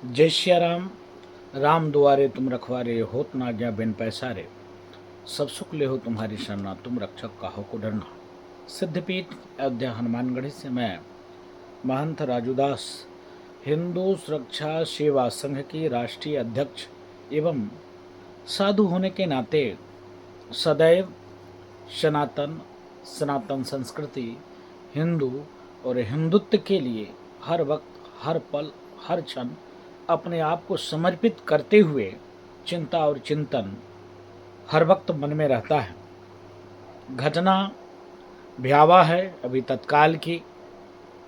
जय श्या राम। राम दुआरे तुम रखवारे, होत ना आज्ञा बिन पैसारे। सब सुख ले हो तुम्हारी शरणा, तुम रक्षक काहो को डरना। सिद्धपीठ अयोध्या हनुमानगढ़ी से मैं महंत राजूदास, हिंदू सुरक्षा सेवा संघ की राष्ट्रीय अध्यक्ष एवं साधु होने के नाते सदैव सनातन सनातन संस्कृति, हिंदू और हिंदुत्व के लिए हर वक्त, हर पल, हर क्षण अपने आप को समर्पित करते हुए चिंता और चिंतन हर वक्त मन में रहता है। घटना भयावह है अभी तत्काल की।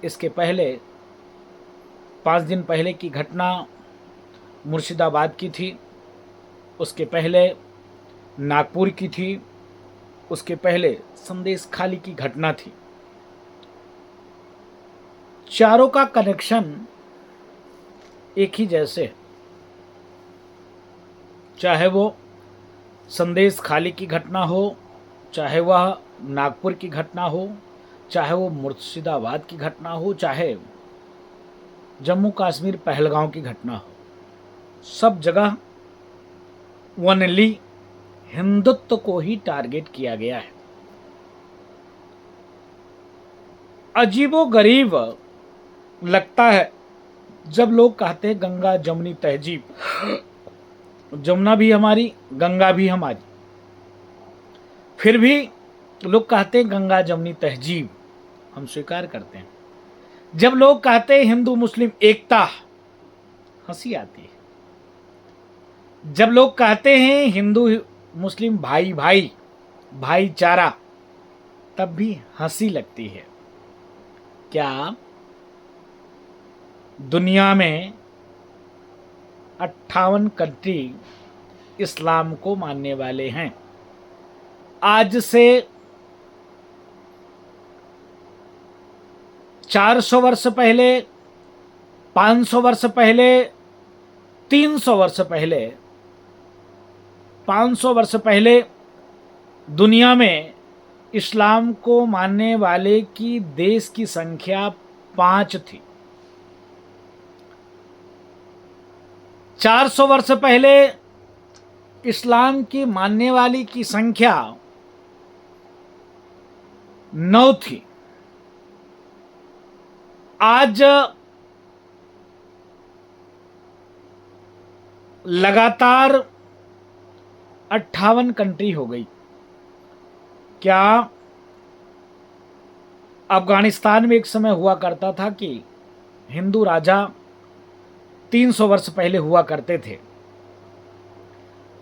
इसके पहले 5 दिन पहले की घटना मुर्शिदाबाद की थी, उसके पहले नागपुर की थी, उसके पहले संदेश खाली की घटना थी। चारों का कनेक्शन एक ही जैसे, चाहे वो संदेश खाली की घटना हो, चाहे वह नागपुर की घटना हो, चाहे वो मुर्शिदाबाद की घटना हो, चाहे जम्मू कश्मीर पहलगांव की घटना हो, सब जगह ओनली हिंदुत्व को ही टारगेट किया गया है। अजीबो गरीब लगता है जब लोग कहते हैं गंगा जमुनी तहजीब। जमुना भी हमारी, गंगा भी हमारी, फिर भी लोग कहते हैं गंगा जमुनी तहजीब। हम स्वीकार करते हैं। जब लोग कहते हैं हिंदू मुस्लिम एकता, हंसी आती है। जब लोग कहते हैं हिंदू मुस्लिम भाई भाई भाईचारा, तब भी हंसी लगती है। क्या दुनिया में 58 कंट्री इस्लाम को मानने वाले हैं? आज से 400 वर्ष पहले, 500 वर्ष पहले, 300 वर्ष पहले, 500 वर्ष पहले दुनिया में इस्लाम को मानने वाले की देश की संख्या 5 थी। 400 वर्ष पहले इस्लाम की मानने वाली की संख्या 9 थी। आज लगातार 58 कंट्री हो गई। क्या अफगानिस्तान में एक समय हुआ करता था कि हिंदू राजा 300 वर्ष पहले हुआ करते थे।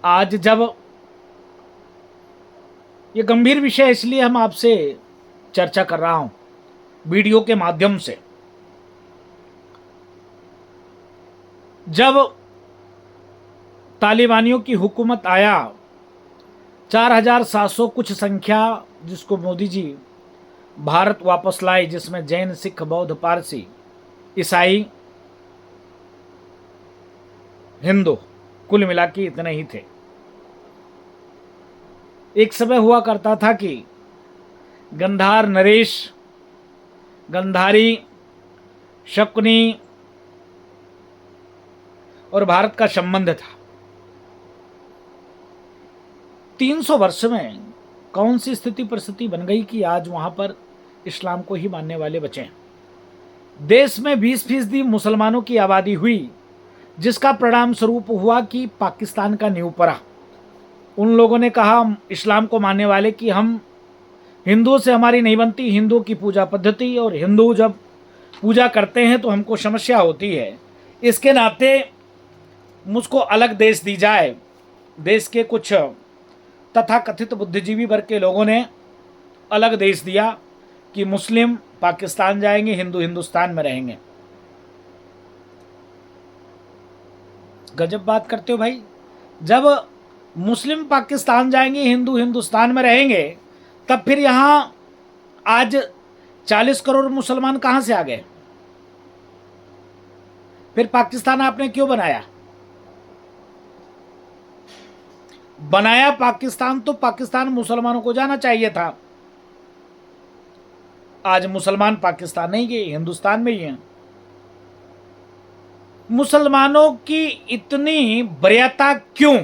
आज जब ये गंभीर विषय, इसलिए हम आपसे चर्चा कर रहा हूं वीडियो के माध्यम से। जब तालिबानियों की हुकूमत आया, 4700 कुछ संख्या जिसको मोदी जी भारत वापस लाए, जिसमें जैन, सिख, बौद्ध, पारसी, ईसाई, हिंदू कुल मिला के इतने ही थे। एक समय हुआ करता था कि गंधार नरेश, गंधारी, शकुनी और भारत का संबंध था। 300 वर्ष में कौन सी स्थिति परिस्थिति बन गई कि आज वहां पर इस्लाम को ही मानने वाले बचे। देश में 20% मुसलमानों की आबादी हुई, जिसका परिणाम स्वरूप हुआ कि पाकिस्तान का नींव पड़ा। उन लोगों ने कहा इस्लाम को मानने वाले कि हम हिंदुओं से हमारी नहीं बनती, हिंदुओं की पूजा पद्धति, और हिंदू जब पूजा करते हैं तो हमको समस्या होती है। इसके नाते मुझको अलग देश दी जाए। देश के कुछ तथाकथित बुद्धिजीवी वर्ग के लोगों ने अलग देश दिया कि मुस्लिम पाकिस्तान जाएंगे, हिंदू हिंदुस्तान में रहेंगे। गजब बात करते हो भाई। जब मुस्लिम पाकिस्तान जाएंगे, हिंदू हिंदुस्तान में रहेंगे, तब फिर यहां आज 40 करोड़ मुसलमान कहां से आ गए? फिर पाकिस्तान आपने क्यों बनाया? बनाया पाकिस्तान तो पाकिस्तान मुसलमानों को जाना चाहिए था। आज मुसलमान पाकिस्तान नहीं गए, हिंदुस्तान में ही हैं। मुसलमानों की इतनी वरीयता क्यों?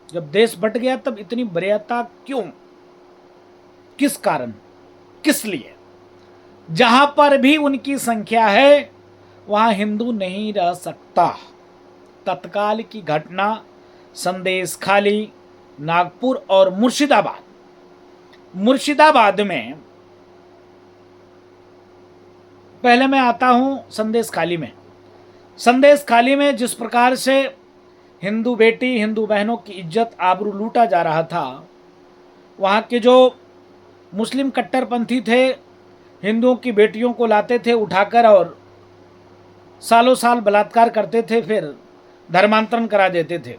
जब देश बट गया तब इतनी वरीयता क्यों? किस कारण, किस लिए? जहां पर भी उनकी संख्या है वहां हिंदू नहीं रह सकता। तत्काल की घटना संदेश खाली, नागपुर और मुर्शिदाबाद। मुर्शिदाबाद में पहले मैं आता हूं संदेश खाली में। संदेश खाली में जिस प्रकार से हिंदू बेटी, हिंदू बहनों की इज्जत आबरू लूटा जा रहा था, वहाँ के जो मुस्लिम कट्टरपंथी थे हिंदुओं की बेटियों को लाते थे उठाकर और सालों साल बलात्कार करते थे, फिर धर्मांतरण करा देते थे।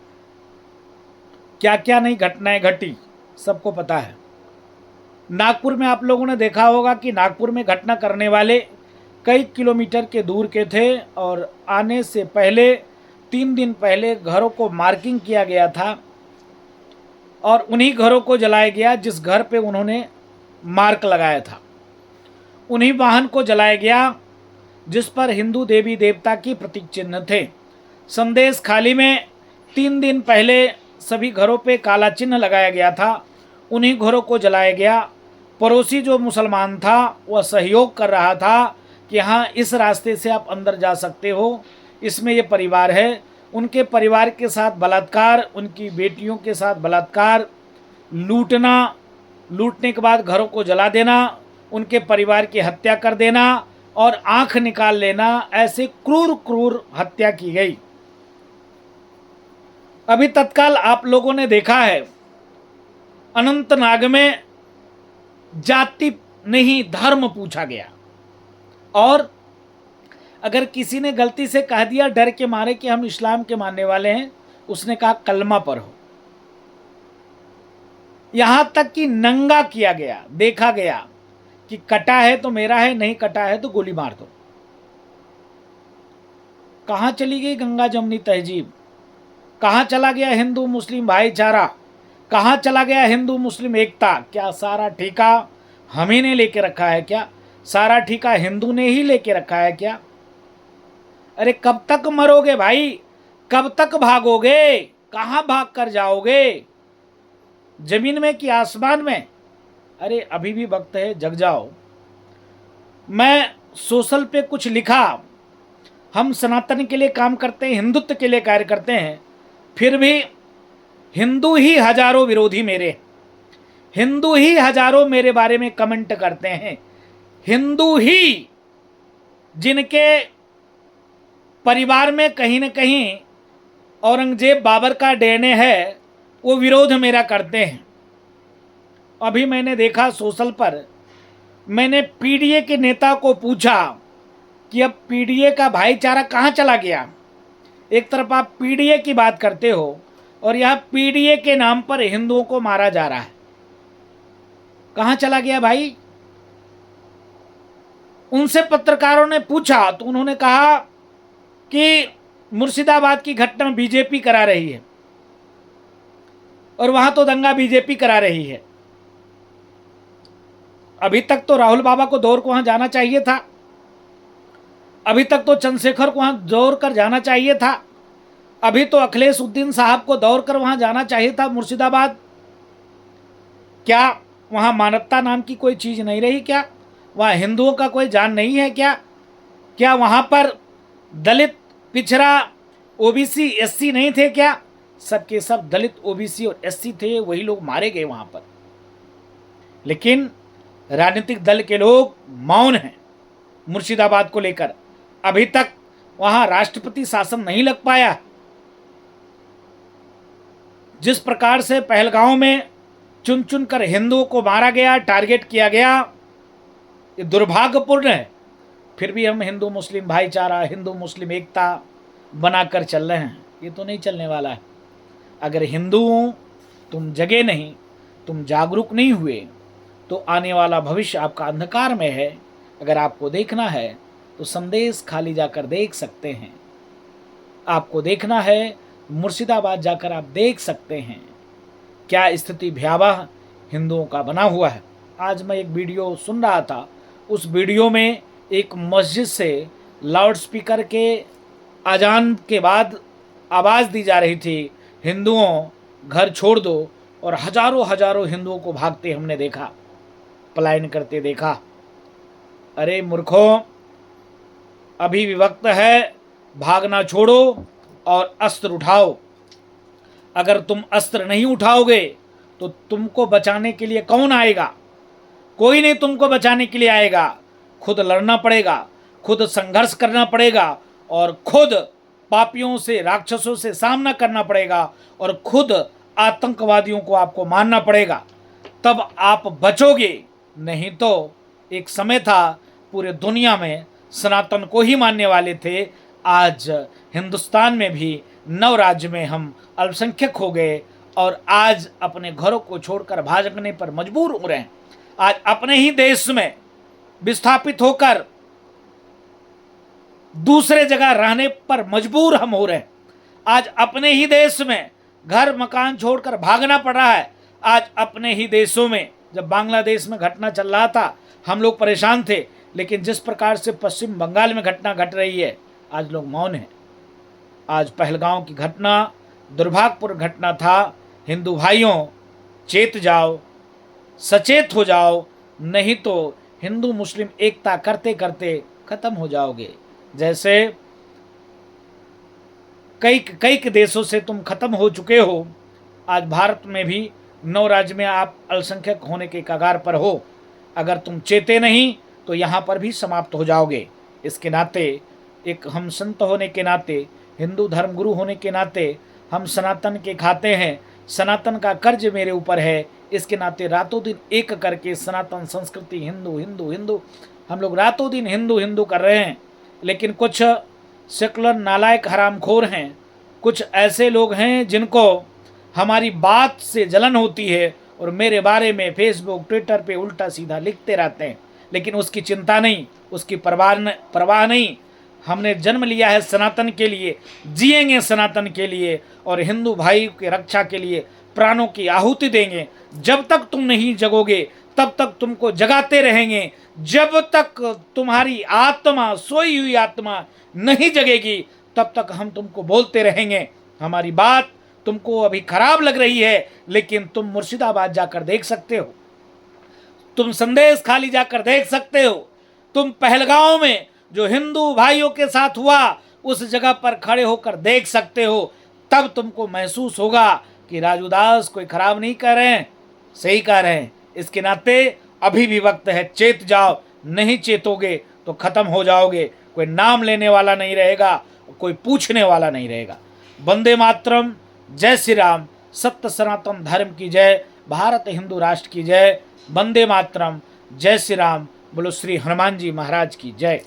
क्या क्या नहीं घटनाएं घटी, सबको पता है। नागपुर में आप लोगों ने देखा होगा कि नागपुर में घटना करने वाले कई किलोमीटर के दूर के थे और आने से पहले 3 दिन पहले घरों को मार्किंग किया गया था और उन्हीं घरों को जलाया गया जिस घर पे उन्होंने मार्क लगाया था। उन्हीं वाहन को जलाया गया जिस पर हिंदू देवी देवता की प्रतीक चिन्ह थे। संदेश खाली में 3 दिन पहले सभी घरों पे काला चिन्ह लगाया गया था, उन्हीं घरों को जलाया गया। पड़ोसी जो मुसलमान था वह सहयोग कर रहा था कि हाँ इस रास्ते से आप अंदर जा सकते हो, इसमें ये परिवार है। उनके परिवार के साथ बलात्कार, उनकी बेटियों के साथ बलात्कार, लूटना, लूटने के बाद घरों को जला देना, उनके परिवार की हत्या कर देना और आंख निकाल लेना, ऐसे क्रूर क्रूर हत्या की गई। अभी तत्काल आप लोगों ने देखा है अनंतनाग में जाति नहीं धर्म पूछा गया और अगर किसी ने गलती से कह दिया डर के मारे कि हम इस्लाम के मानने वाले हैं, उसने कहा कलमा पर हो। यहां तक कि नंगा किया गया, देखा गया कि कटा है तो मेरा है, नहीं कटा है तो गोली मार दो। कहां चली गई गंगा जमुनी तहजीब? कहां चला गया हिंदू मुस्लिम भाईचारा? कहां चला गया हिंदू मुस्लिम एकता? क्या सारा ठेका हम ही ने लेके रखा है क्या? सारा ठेका हिंदू ने ही लेके रखा है क्या? अरे कब तक मरोगे भाई? कब तक भागोगे? कहां भाग कर जाओगे? जमीन में कि आसमान में? अरे अभी भी वक्त है, जग जाओ। मैं सोशल पे कुछ लिखा, हम सनातन के लिए काम करते हैं, हिंदुत्व के लिए कार्य करते हैं, फिर भी हिंदू ही हजारों विरोधी मेरे, हिंदू ही हजारों मेरे बारे में कमेंट करते हैं। हिंदू ही जिनके परिवार में कहीं न कहीं औरंगजेब बाबर का डीएनए है, वो विरोध मेरा करते हैं। अभी मैंने देखा सोशल पर, मैंने पीडीए के नेता को पूछा कि अब पीडीए का भाईचारा कहाँ चला गया? एक तरफ आप पीडीए की बात करते हो और यह पीडीए के नाम पर हिंदुओं को मारा जा रहा है, कहाँ चला गया भाई? उनसे पत्रकारों ने पूछा तो उन्होंने कहा कि मुर्शिदाबाद की घटना बीजेपी करा रही है और वहां तो दंगा बीजेपी करा रही है। अभी तक तो राहुल बाबा को दौड़ को वहां जाना चाहिए था, अभी तक तो चंद्रशेखर को वहां दौड़ कर जाना चाहिए था, अभी तो अखिलेश उद्दीन साहब को दौड़ कर वहां जाना चाहिए था मुर्शिदाबाद। क्या वहां मानवता नाम की कोई चीज नहीं रही क्या? वहां हिंदुओं का कोई जान नहीं है क्या? क्या वहां पर दलित, पिछड़ा, ओबीसी, एससी नहीं थे क्या? सबके सब दलित, ओबीसी और एससी थे, वही लोग मारे गए वहां पर। लेकिन राजनीतिक दल के लोग मौन हैं मुर्शिदाबाद को लेकर। अभी तक वहां राष्ट्रपति शासन नहीं लग पाया। जिस प्रकार से पहलगांव में चुन चुन कर हिंदुओं को मारा गया, टारगेट किया गया, ये दुर्भाग्यपूर्ण है। फिर भी हम हिंदू मुस्लिम भाईचारा, हिंदू मुस्लिम एकता बनाकर चल रहे हैं। ये तो नहीं चलने वाला है। अगर हिंदुओं तुम जगे नहीं, तुम जागरूक नहीं हुए, तो आने वाला भविष्य आपका अंधकार में है। अगर आपको देखना है तो संदेश खाली जाकर देख सकते हैं। आपको देखना है मुर्शिदाबाद जाकर आप देख सकते हैं क्या स्थिति भयावह हिंदुओं का बना हुआ है। आज मैं एक वीडियो सुन रहा था, उस वीडियो में एक मस्जिद से लाउड स्पीकर के अजान के बाद आवाज़ दी जा रही थी, हिंदुओं घर छोड़ दो, और हजारों हजारों हिंदुओं को भागते हमने देखा, पलायन करते देखा। अरे मूर्खों, अभी भी वक्त है, भागना छोड़ो और अस्त्र उठाओ। अगर तुम अस्त्र नहीं उठाओगे तो तुमको बचाने के लिए कौन आएगा? कोई नहीं तुमको बचाने के लिए आएगा। खुद लड़ना पड़ेगा, खुद संघर्ष करना पड़ेगा, और खुद पापियों से, राक्षसों से सामना करना पड़ेगा, और खुद आतंकवादियों को आपको मारना पड़ेगा, तब आप बचोगे। नहीं तो एक समय था पूरे दुनिया में सनातन को ही मानने वाले थे। आज हिंदुस्तान में भी 9 राज्य में हम अल्पसंख्यक हो गए, और आज अपने घरों को छोड़कर भागने पर मजबूर हो रहे हैं। आज अपने ही देश में विस्थापित होकर दूसरे जगह रहने पर मजबूर हम हो रहे हैं। आज अपने ही देश में घर मकान छोड़कर भागना पड़ रहा है। आज अपने ही देशों में, जब बांग्लादेश में घटना चल रहा था हम लोग परेशान थे, लेकिन जिस प्रकार से पश्चिम बंगाल में घटना घट रही है, आज लोग मौन हैं। आज पहलगांव की घटना दुर्भाग्यपूर्ण घटना था। हिंदू भाइयों, चेत जाओ, सचेत हो जाओ, नहीं तो हिंदू मुस्लिम एकता करते करते खत्म हो जाओगे। जैसे कई देशों से तुम खत्म हो चुके हो, आज भारत में भी 9 राज्य में आप अल्पसंख्यक होने के कगार पर हो। अगर तुम चेते नहीं तो यहाँ पर भी समाप्त हो जाओगे। इसके नाते, एक हम संत होने के नाते, हिंदू धर्म गुरु होने के नाते, हम सनातन के खाते हैं, सनातन का कर्ज मेरे ऊपर है। इसके नाते रातों दिन एक करके सनातन संस्कृति, हिंदू हिंदू हिंदू, हम लोग रातों दिन हिंदू हिंदू कर रहे हैं। लेकिन कुछ सेकुलर नालायक हरामखोर हैं, कुछ ऐसे लोग हैं जिनको हमारी बात से जलन होती है और मेरे बारे में फेसबुक ट्विटर पे उल्टा सीधा लिखते रहते हैं, लेकिन उसकी चिंता नहीं, उसकी परवाह नहीं। हमने जन्म लिया है सनातन के लिए, जिएंगे सनातन के लिए, और हिंदू भाई की रक्षा के लिए प्राणों की आहुति देंगे। जब तक तुम नहीं जगोगे तब तक तुमको जगाते रहेंगे। जब तक तुम्हारी आत्मा, सोई हुई आत्मा नहीं जगेगी, तब तक हम तुमको बोलते रहेंगे। हमारी बात तुमको अभी खराब लग रही है, लेकिन तुम मुर्शिदाबाद जाकर देख सकते हो, तुम संदेश खाली जाकर देख सकते हो, तुम पहलगांव में जो हिंदू भाइयों के साथ हुआ उस जगह पर खड़े होकर देख सकते हो। तब तुमको महसूस होगा कि राजू दास कोई खराब नहीं कर रहे हैं, सही कह रहे हैं। इसके नाते अभी भी वक्त है, चेत जाओ। नहीं चेतोगे तो खत्म हो जाओगे। कोई नाम लेने वाला नहीं रहेगा, कोई पूछने वाला नहीं रहेगा। वंदे मातरम, जय श्री राम, सत्य सनातन धर्म की जय, भारत हिंदू राष्ट्र की जय। वंदे मातरम, जय श्री राम, बोलो श्री हनुमान जी महाराज की जय।